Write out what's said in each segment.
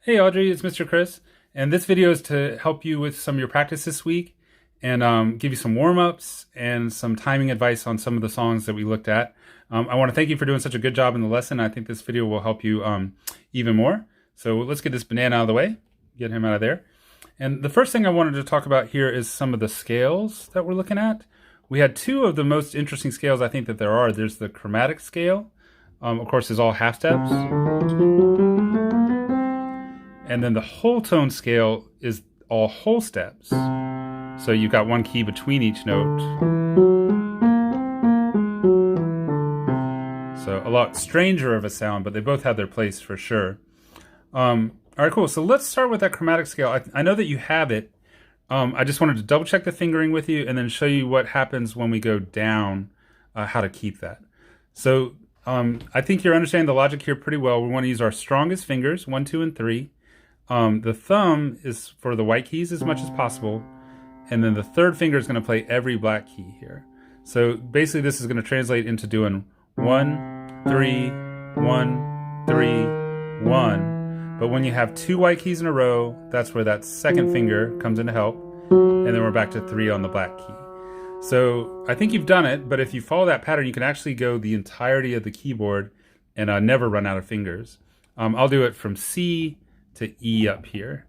Hey Audrey, it's Mr. Chris, and this video is to help you with some of your practice this week and give you some warm-ups and some timing advice on some of the songs that we looked at. I want to thank you for doing such a good job in the lesson. I think this video will help you even more. So let's get this banana out of the way, get him out of there. And the first thing I wanted to talk about here is some of the scales that we're looking at. We had two of the most interesting scales I think that there are. There's the chromatic scale, of course, is all half steps. And then the whole tone scale is all whole steps. So you've got one key between each note. So a lot stranger of a sound, but they both have their place for sure. All right, cool. So let's start with that chromatic scale. I know that you have it. I just wanted to double check the fingering with you and then show you what happens when we go down, how to keep that. So I think you're understanding the logic here pretty well. We want to use our strongest fingers, 1, 2, and 3. The thumb is for the white keys as much as possible. And then the third finger is going to play every black key here. So basically this is going to translate into doing 1, 3, 1, 3, 1. But when you have two white keys in a row, that's where that second finger comes in to help. And then we're back to 3 on the black key. So I think you've done it, but if you follow that pattern, you can actually go the entirety of the keyboard and never run out of fingers. I'll do it from C to E up here.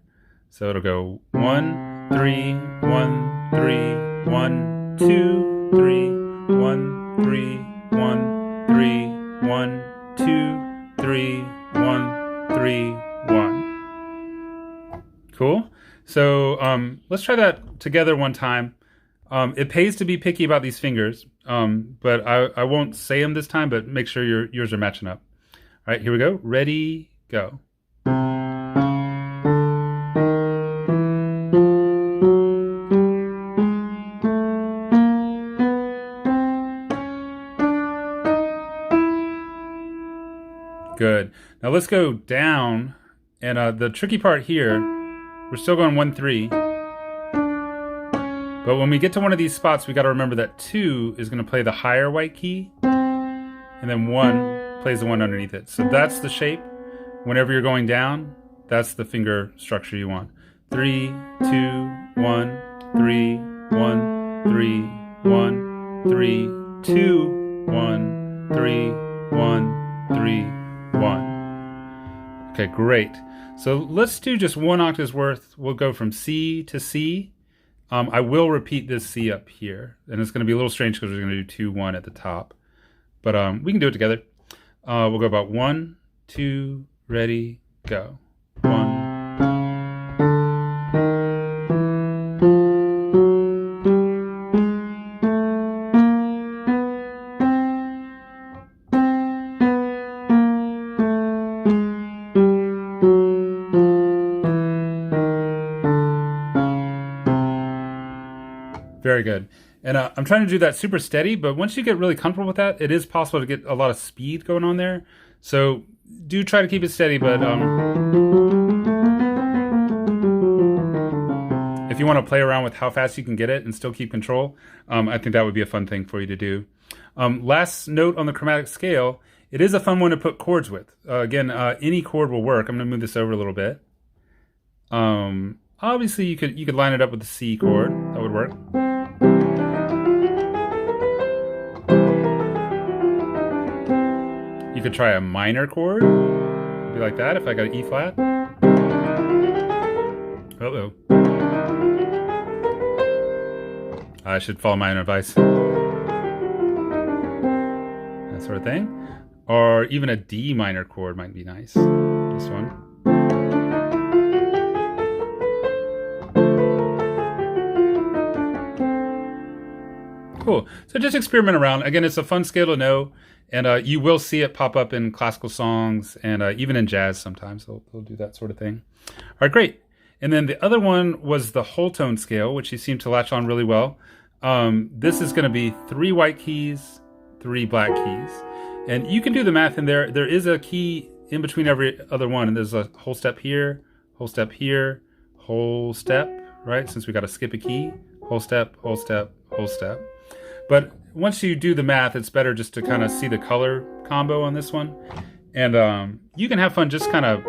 So it'll go 1, 3, 1, 3, 1, 2, 3, 1, 3, 1, 3, 1, 2, 3, 1, 3, 1. Cool. So let's try that together one time. It pays to be picky about these fingers, but I won't say them this time, but make sure yours are matching up. All right, here we go. Ready, go. Good. Now let's go down, and the tricky part here, we're still going 1, 3. But when we get to one of these spots, we got to remember that 2 is going to play the higher white key, and then 1 plays the one underneath it. So that's the shape. Whenever you're going down, that's the finger structure you want. 3, 2, 1, 3, 1, 3, 1, 3, 2, 1, 3, 1, 3, 1. Okay, great. So let's do just one octave's worth. We'll go from C to C. I will repeat this C up here, and it's going to be a little strange because we're going to do 2, 1 at the top, but we can do it together. We'll go about 1, 2, ready, go. 1. Very good. And I'm trying to do that super steady, but once you get really comfortable with that, it is possible to get a lot of speed going on there. So do try to keep it steady, but if you want to play around with how fast you can get it and still keep control, I think that would be a fun thing for you to do. Last note on the chromatic scale, it is a fun one to put chords with. Again, any chord will work. I'm going to move this over a little bit. Obviously, you could line it up with the C chord. That would work. You could try a minor chord. Be like that if I got an E flat. Uh-oh. I should follow my own advice. That sort of thing. Or even a D minor chord might be nice. This one. Cool. So just experiment around. Again, it's a fun scale to know, and you will see it pop up in classical songs and even in jazz sometimes. They'll do that sort of thing. All right, great. And then the other one was the whole tone scale, which you seem to latch on really well. This is going to be 3 white keys, 3 black keys. And you can do the math in there. There is a key in between every other one, and there's a whole step here, whole step here, whole step, right? Since we got to skip a key, whole step, whole step, whole step. But once you do the math, it's better just to kind of see the color combo on this one. And you can have fun just kind of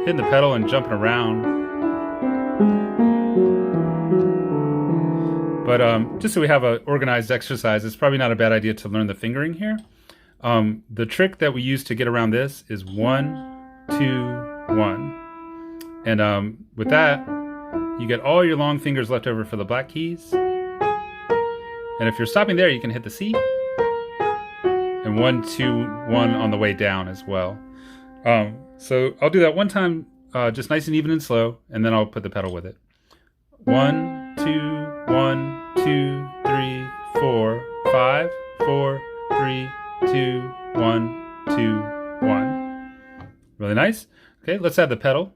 hitting the pedal and jumping around. But just so we have an organized exercise, it's probably not a bad idea to learn the fingering here. The trick that we use to get around this is 1, 2, 1. And with that, you get all your long fingers left over for the black keys. And if you're stopping there, you can hit the C. And 1, 2, 1 on the way down as well. So I'll do that one time, just nice and even and slow, and then I'll put the pedal with it. 1, 2, 1, 2, 3, 4, 5, 4, 3, 2, 1, 2, 1. Really nice. Okay, let's add the pedal.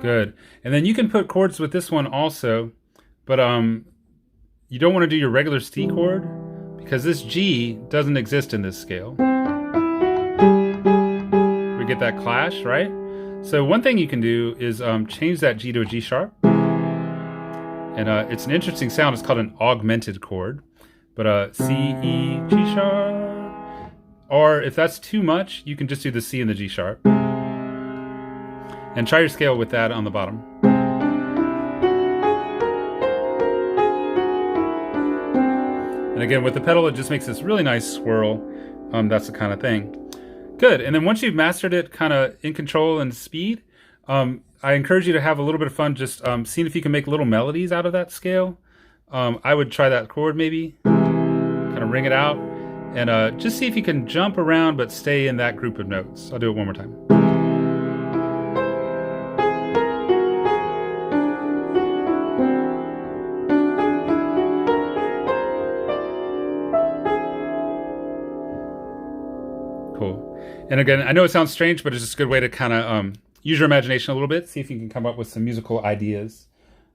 Good. And then you can put chords with this one also, but you don't want to do your regular C chord because this G doesn't exist in this scale. We get that clash, right? So one thing you can do is change that G to a G sharp. And it's an interesting sound. It's called an augmented chord. But C, E, G sharp. Or if that's too much, you can just do the C and the G sharp. And try your scale with that on the bottom. And again, with the pedal, it just makes this really nice swirl. That's the kind of thing. Good. And then once you've mastered it kind of in control and speed, I encourage you to have a little bit of fun just seeing if you can make little melodies out of that scale. I would try that chord maybe, kind of ring it out, and just see if you can jump around but stay in that group of notes. I'll do it one more time. Cool. And again, I know it sounds strange, but it's just a good way to kind of use your imagination a little bit, see if you can come up with some musical ideas.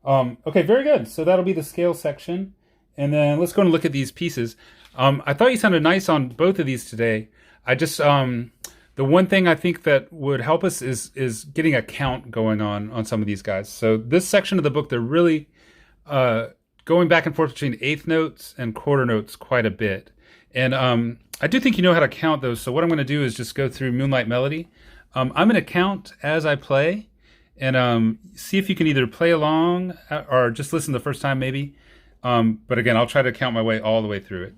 Okay, very good. So that'll be the scale section. And then let's go and look at these pieces. I thought you sounded nice on both of these today. I just, the one thing I think that would help us is getting a count going on some of these guys. So this section of the book, they're really going back and forth between eighth notes and quarter notes quite a bit. And I do think you know how to count those. So what I'm going to do is just go through Moonlight Melody. I'm going to count as I play and see if you can either play along or just listen the first time maybe. But again, I'll try to count my way all the way through it.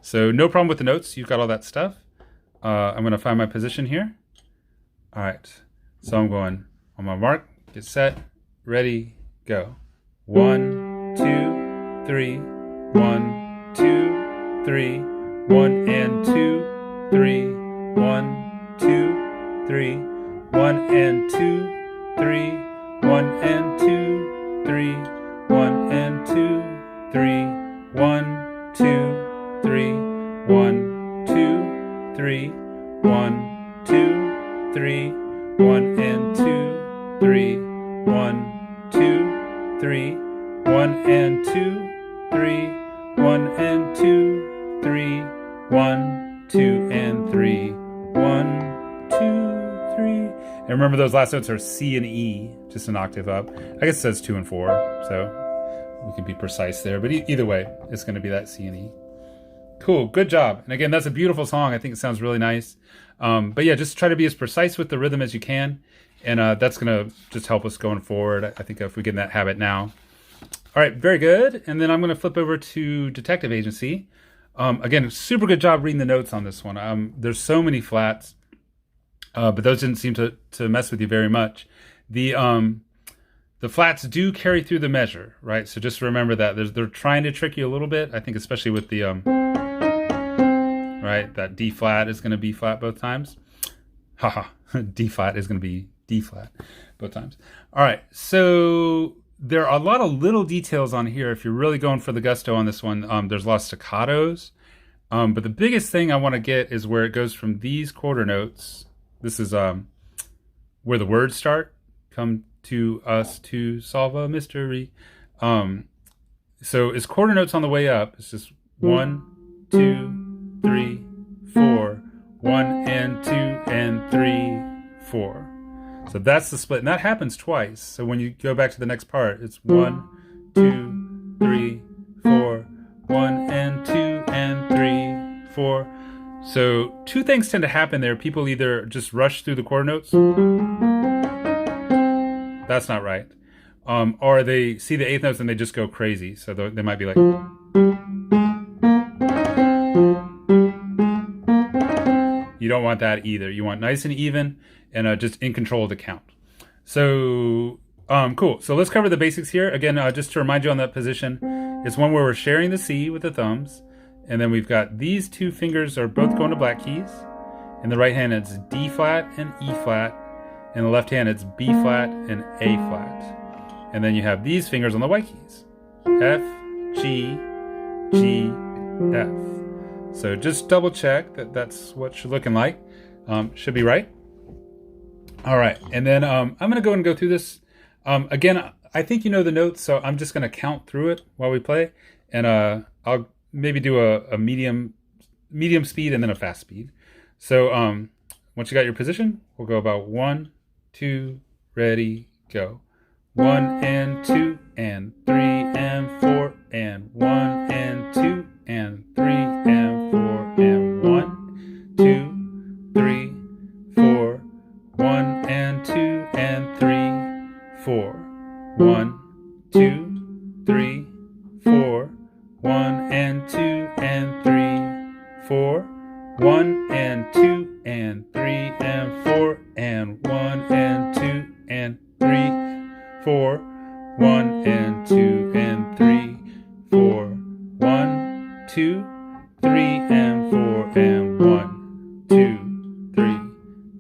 So no problem with the notes. You've got all that stuff. I'm going to find my position here. All right. So I'm going on my mark, get set, ready, go. 1, 2, 3, 1, 2, 3, 1 and 2, 3, 1, 2, 3, 1 and 2, 3, 1 and 2, 3, 1 and 2, 3, 1, 2, 3, 1, 2, 3, 1, 2, 3, 1 and 2, 3, 1, 2, 3, 1 and 2, 3, 1 and 2, 3, 1, 2 and 3, 1, 2, 3. And remember those last notes are C and E, just an octave up. I guess it says 2 and 4, so we can be precise there. But either way, it's going to be that C and E. Cool, good job. And again, that's a beautiful song. I think it sounds really nice. But yeah, just try to be as precise with the rhythm as you can. And that's going to just help us going forward. I think if we get in that habit now. All right, very good. And then I'm going to flip over to Detective Agency. Again, super good job reading the notes on this one. There's so many flats, but those didn't seem to mess with you very much. The flats do carry through the measure, right? So just remember that. They're trying to trick you a little bit. I think especially with the, right, that D flat is going to be flat both times. Haha, D flat is going to be D flat both times. All right, so there are a lot of little details on here. If you're really going for the gusto on this one, there's a lot of staccatos. But the biggest thing I want to get is where it goes from these quarter notes. This is where the words start. Come to us to solve a mystery. So it's quarter notes on the way up. It's just 1, 2, 3, 4, 1 and 2 and 3, 4. So that's the split, and that happens twice. So when you go back to the next part, it's 1, 2, 3, 4, 1 and 2 4. So two things tend to happen there. People either just rush through the quarter notes. That's not right. Or they see the eighth notes and they just go crazy. So they might be like. You don't want that either. You want nice and even and just in control of the count. So, cool. So let's cover the basics here. Again, just to remind you on that position, it's one where we're sharing the C with the thumbs. And then we've got these two fingers are both going to black keys. In the right hand, it's D flat and E flat. In the left hand, it's B flat and A flat. And then you have these fingers on the white keys. F, G, G, F. So just double check that that's what you're looking like. Should be right. All right. And then I'm going to go and go through this. Again, I think you know the notes, so I'm just going to count through it while we play. And I'll maybe do a medium speed and then a fast speed. So once you got your position, we'll go about 1, 2, ready, go. 1 and 2 and 3 and 4 and 1 and 2 and 3 and 4 and 1, 2, 3, 4, 1 and 2 and 3, 4, 1, 2, 3, 4, 1 and 2 and 3, 4, 1 and 2 and 3 and 4 and 1 and 2 and 3, 4, 1 and 2 and 3, 4, 1, 2, 3 and 4 and 1, 2, 3,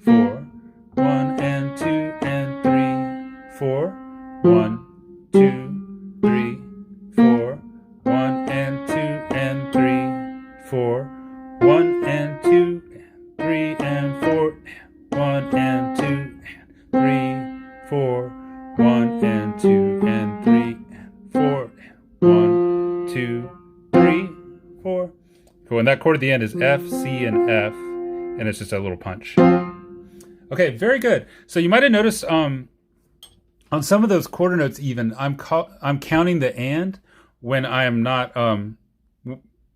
4, 1 and 2 and 3, 4, 1, 2, 3, 4, 1 and 2 and 3, 4, 1 and 2 and 3 and 4, 1 and 2 and 3, 4, 1 and 2 and 3 and 4, 1, 2, 3, 4. Cool. And that chord at the end is F, C, and F, and it's just a little punch. Okay, very good. So you might have noticed on some of those quarter notes, even I'm counting the and when I am not when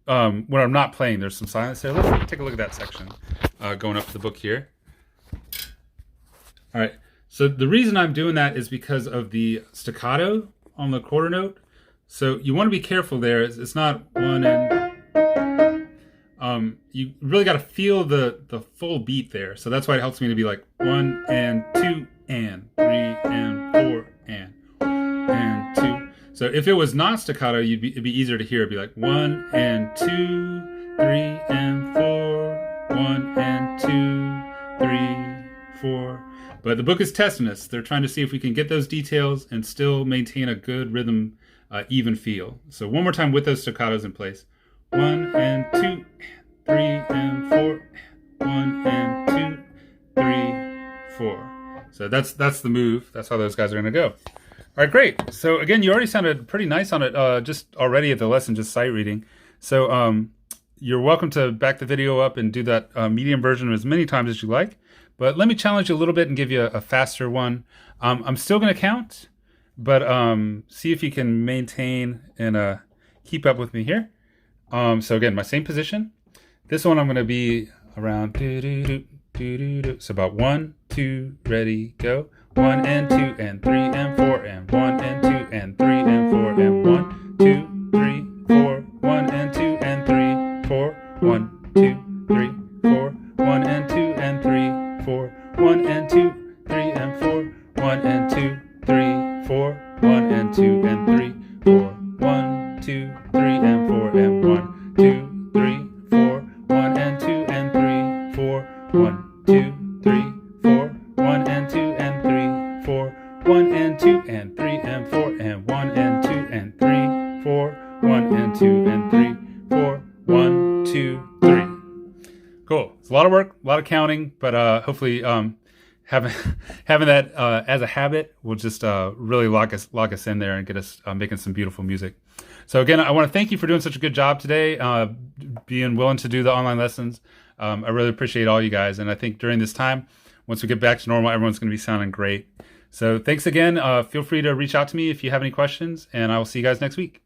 I'm not playing. There's some silence there. Let's take a look at that section going up to the book here. All right. So the reason I'm doing that is because of the staccato on the quarter note. So you want to be careful there. It's not one and you really got to feel the full beat there. So that's why it helps me to be like 1 and 2 and 3 and 4 and 2. So if it was not staccato, it'd be easier to hear. It'd be like 1 and 2, 3 and 4, 1 and 2, 3, 4. But the book is testing us. They're trying to see if we can get those details and still maintain a good rhythm, even feel. So one more time with those staccatos in place. 1 and 2, 3 and 4, 1 and 2, 3, 4. So that's the move. That's how those guys are going to go. All right, great. So again, you already sounded pretty nice on it just already at the lesson, just sight reading. So you're welcome to back the video up and do that medium version as many times as you like. But let me challenge you a little bit and give you a faster one. I'm still going to count, but see if you can maintain and keep up with me here. So again, my same position. This one I'm going to be around so about 1, 2, ready, go. 1 and 2 and 3 and 4 and 1 and 2 and 3 and 4 and 1, 2, 3, 4, 1 and 2 and 3, 4, 1, 2, 3, 4, 1 and 2 and 3, 4, 1 and 2, 3 and 4, 1 and 2, 3, 4, 1 and 2 and 3, 4, 1, 2, 3 and 4 and 1, 2, 3, 4, 1 and 2 and 3, 4, 1, 2, 3, 4, 1 and 2 and 3, 4, 1 and 2 and 3 and 4 and 1 and 2 and 3, 4, 1 and 2 and 3, 4, 1, 2, 3. Cool. It's a lot of work, a lot of counting, but hopefully having that as a habit will just really lock us in there and get us making some beautiful music. So again, I want to thank you for doing such a good job today, being willing to do the online lessons. I really appreciate all you guys, and I think during this time, once we get back to normal, everyone's going to be sounding great. So thanks again. Feel free to reach out to me if you have any questions, and I will see you guys next week.